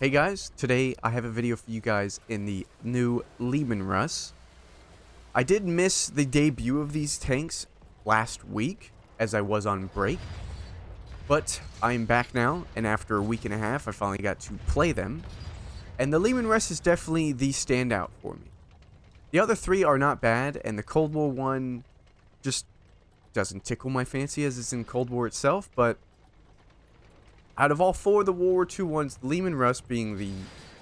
Hey guys, today I have a video for you guys in the new Leman Russ. I did miss the debut of these tanks last week as I was on break, but I'm back now, and after a week and a half I finally got to play them, and the Leman Russ is definitely the standout for me. The other three are not bad, and the Cold War one just doesn't tickle my fancy as it's in Cold War itself, but out of all four of the World War II ones, Leman Russ being the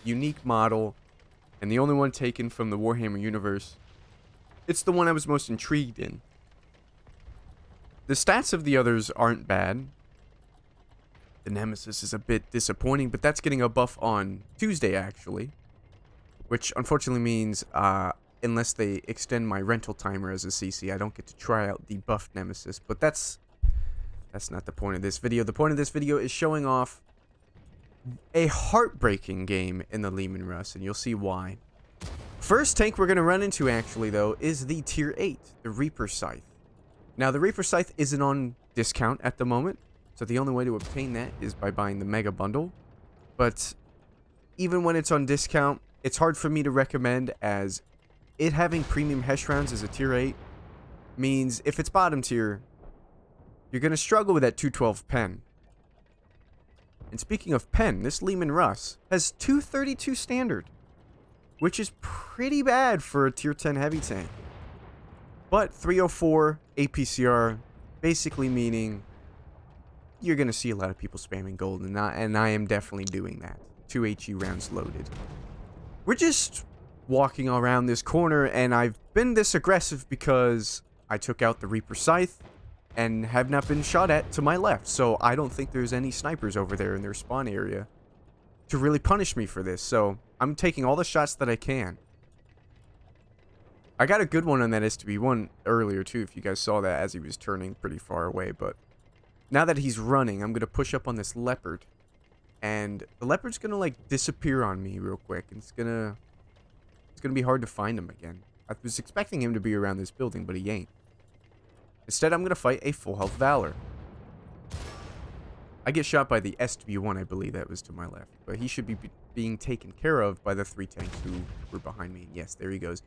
unique model and the only one taken from the Warhammer universe, it's the one I was most intrigued in. The stats of the others aren't bad. The Nemesis is a bit disappointing, but that's getting a buff on Tuesday, actually. Which unfortunately means, unless they extend my rental timer as a CC, I don't get to try out the buffed Nemesis. But that's not the point of this video. The point of this video is showing off a heartbreaking game in the Leman Russ, and you'll see why. First tank we're going to run into, actually, though, is the Tier 8, the Reaper Scythe. Now, the Reaper Scythe isn't on discount at the moment, so the only way to obtain that is by buying the Mega Bundle. But even when it's on discount, it's hard for me to recommend, as it having premium Hesh rounds as a Tier 8 means if it's bottom tier, you're going to struggle with that 212 pen. And speaking of pen, this Leman Russ has 232 standard, which is pretty bad for a tier 10 heavy tank. But 304 APCR, basically meaning you're going to see a lot of people spamming gold, and I am definitely doing that. 2 HE rounds loaded. We're just walking around this corner, and I've been this aggressive because I took out the Reaper Scythe and have not been shot at to my left, so I don't think there's any snipers over there in their spawn area to really punish me for this, so I'm taking all the shots that I can. I got a good one on that STB1 earlier too, if you guys saw that, as he was turning pretty far away, but now that he's running, I'm going to push up on this Leopard, and the Leopard's going to like disappear on me real quick, and it's going to be hard to find him again. I was expecting him to be around this building, but he ain't. Instead, I'm going to fight a full health Valor. I get shot by the SW1, I believe that was to my left. But he should be being taken care of by the 3 tanks who were behind me. Yes, there he goes.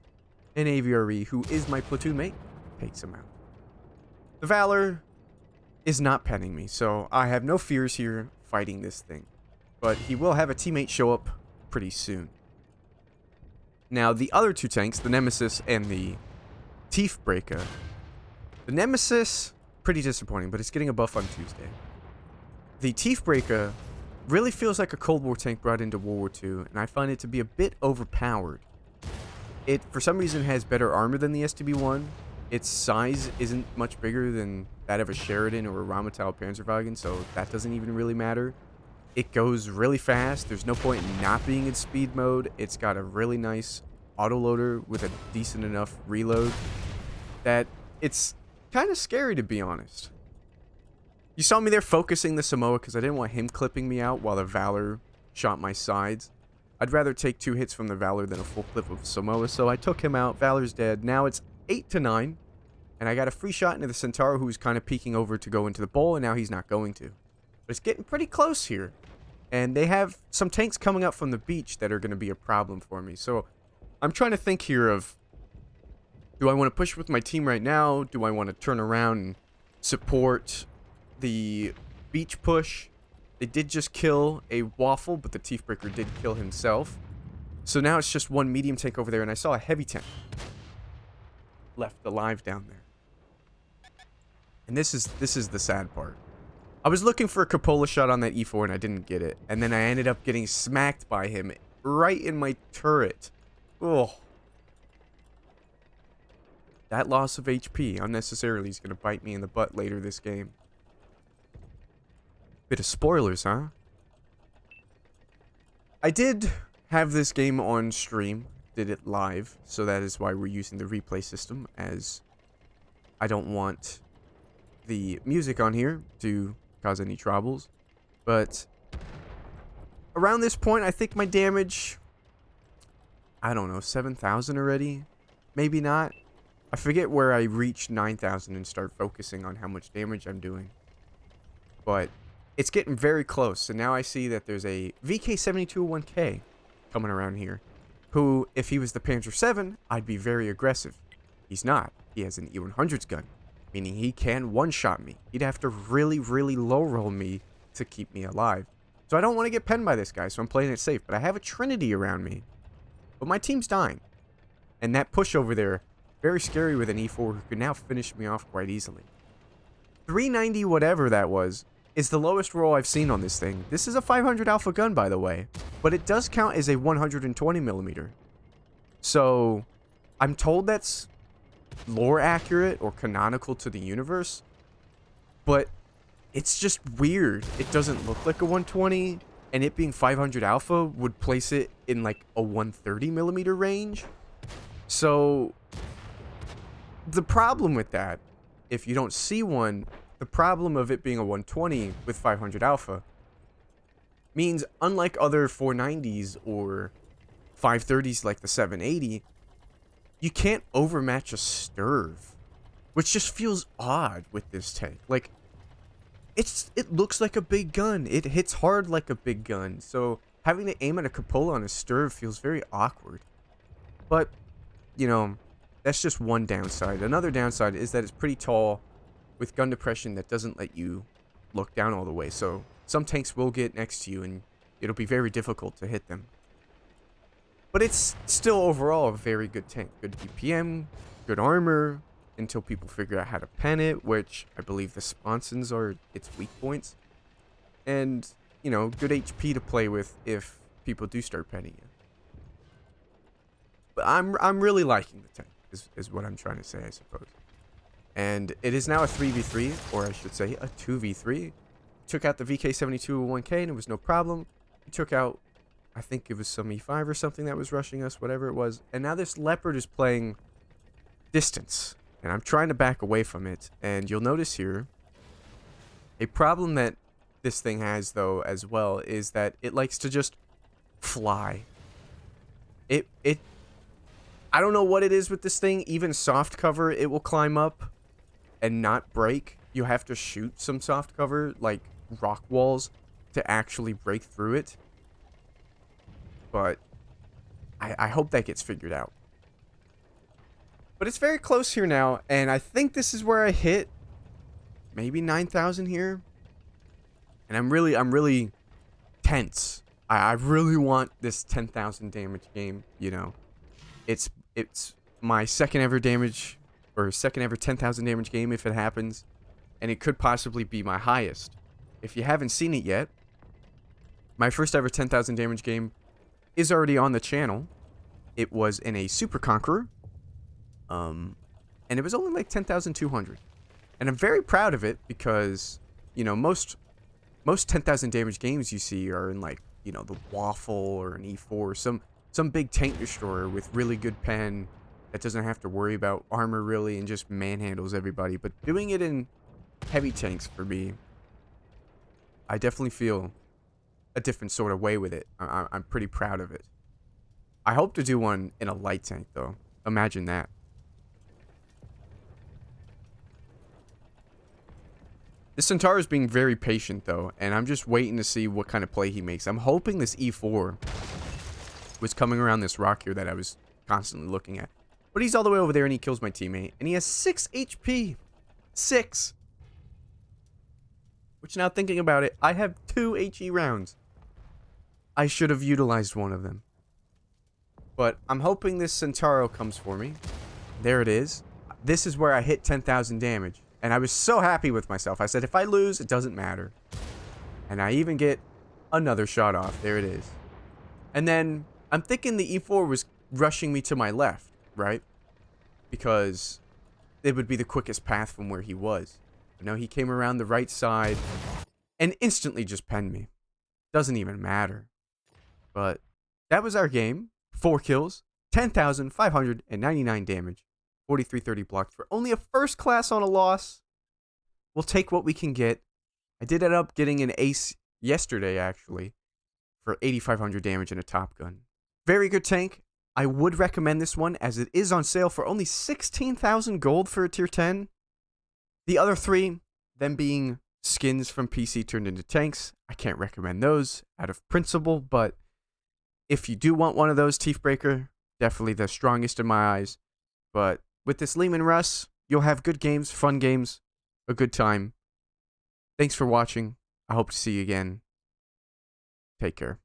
An AVRE, who is my platoon mate, takes him out. The Valor is not penning me, so I have no fears here fighting this thing. But he will have a teammate show up pretty soon. Now, the other 2 tanks, the Nemesis and the Tiefbreaker. The Nemesis, pretty disappointing, but it's getting a buff on Tuesday. The Tiefbreaker really feels like a Cold War tank brought into World War II, and I find it to be a bit overpowered. It, for some reason, has better armor than the STB1. Its size isn't much bigger than that of a Sheridan or a Rheinmetall Panzerwagen, so that doesn't even really matter. It goes really fast. There's no point in not being in speed mode. It's got a really nice autoloader with a decent enough reload that it's kind of scary, to be honest. You saw me there focusing the Samoa because I didn't want him clipping me out while the Valor shot my sides. I'd rather take 2 hits from the Valor than a full clip of Samoa, so I took him out. Valor's dead. Now it's 8-9, and I got a free shot into the Centaur, who's kind of peeking over to go into the bowl, and now he's not going to. But it's getting pretty close here, and they have some tanks coming up from the beach that are going to be a problem for me. So I'm trying to think here of, do I want to push with my team right now? Do I want to turn around and support the beach push? They did just kill a Waffle, but the Tiefbreaker did kill himself. So now it's just one medium tank over there, and I saw a heavy tank left alive down there. And this is the sad part. I was looking for a Cupola shot on that E4, and I didn't get it. And then I ended up getting smacked by him right in my turret. Oh. That loss of HP unnecessarily is going to bite me in the butt later this game. Bit of spoilers, huh? I did have this game on stream, did it live, so that is why we're using the replay system, as I don't want the music on here to cause any troubles. But around this point, I think my damage, I don't know, 7,000 already? Maybe not. I forget where I reach 9,000 and start focusing on how much damage I'm doing. But it's getting very close. And now I see that there's a VK7201K coming around here, who, if he was the Panzer 7, I'd be very aggressive. He's not. He has an E100's gun, meaning he can one-shot me. He'd have to really, really low-roll me to keep me alive. So I don't want to get penned by this guy, so I'm playing it safe. But I have a Trinity around me. But my team's dying. And that push over there, very scary with an E4 who could now finish me off quite easily. 390 whatever that was is the lowest roll I've seen on this thing. This is a 500 alpha gun, by the way. But it does count as a 120 millimeter. So I'm told that's lore accurate or canonical to the universe. But it's just weird. It doesn't look like a 120. And it being 500 alpha would place it in like a 130 millimeter range. So the problem with that, if you don't see one, the problem of it being a 120 with 500 alpha means, unlike other 490s or 530s like the 780, you can't overmatch a Sturv, which just feels odd with this tank. Like, it looks like a big gun. It hits hard like a big gun. So having to aim at a cupola on a Sturv feels very awkward. But, you know, that's just one downside. Another downside is that it's pretty tall with gun depression that doesn't let you look down all the way. So some tanks will get next to you and it'll be very difficult to hit them. But it's still overall a very good tank. Good DPM, good armor, until people figure out how to pen it, which I believe the sponsons are its weak points. And, you know, good HP to play with if people do start penning it. But I'm really liking the tank, is what I'm trying to say, I suppose. And it is now a 3v3, or I should say a 2v3. Took out the VK7201K and it was no problem. We took out, I think it was some E5 or something that was rushing us, whatever it was. And now this Leopard is playing distance. And I'm trying to back away from it. And you'll notice here, a problem that this thing has, though, as well, is that it likes to just fly. I don't know what it is with this thing. Even soft cover, it will climb up and not break. You have to shoot some soft cover, like rock walls, to actually break through it. But I hope that gets figured out. But it's very close here now, and I think this is where I hit maybe 9,000 here. And I'm really tense. I really want this 10,000 damage game, you know. It's my second ever damage, or second ever 10,000 damage game if it happens, and it could possibly be my highest. If you haven't seen it yet, my first ever 10,000 damage game is already on the channel. It was in a Super Conqueror. And it was only like 10,200. And I'm very proud of it because, you know, most 10,000 damage games you see are in like, you know, the Waffle or an E4, some big tank destroyer with really good pen that doesn't have to worry about armor really and just manhandles everybody. But doing it in heavy tanks for me, I definitely feel a different sort of way with it. I'm pretty proud of it. I hope to do one in a light tank though. Imagine that. This Centaur is being very patient, though, and I'm just waiting to see what kind of play he makes. I'm hoping this E4 was coming around this rock here that I was constantly looking at. But he's all the way over there, and he kills my teammate. And he has 6 HP. 6. Which, now thinking about it, I have 2 HE rounds. I should have utilized one of them. But I'm hoping this Centauro comes for me. There it is. This is where I hit 10,000 damage. And I was so happy with myself. I said, if I lose, it doesn't matter. And I even get another shot off. There it is. And then I'm thinking the E4 was rushing me to my left, right? Because it would be the quickest path from where he was. But no, he came around the right side and instantly just penned me. Doesn't even matter. But that was our game. 4 kills, 10,599 damage. 4330 blocked for only a first class on a loss. We'll take what we can get. I did end up getting an ace yesterday, actually, for 8,500 damage and a Top Gun. Very good tank. I would recommend this one as it is on sale for only 16,000 gold for a tier 10. The other 3, them being skins from PC turned into tanks. I can't recommend those out of principle, but if you do want one of those, Teethbreaker, definitely the strongest in my eyes. But with this Leman Russ, you'll have good games, fun games, a good time. Thanks for watching. I hope to see you again. Take care.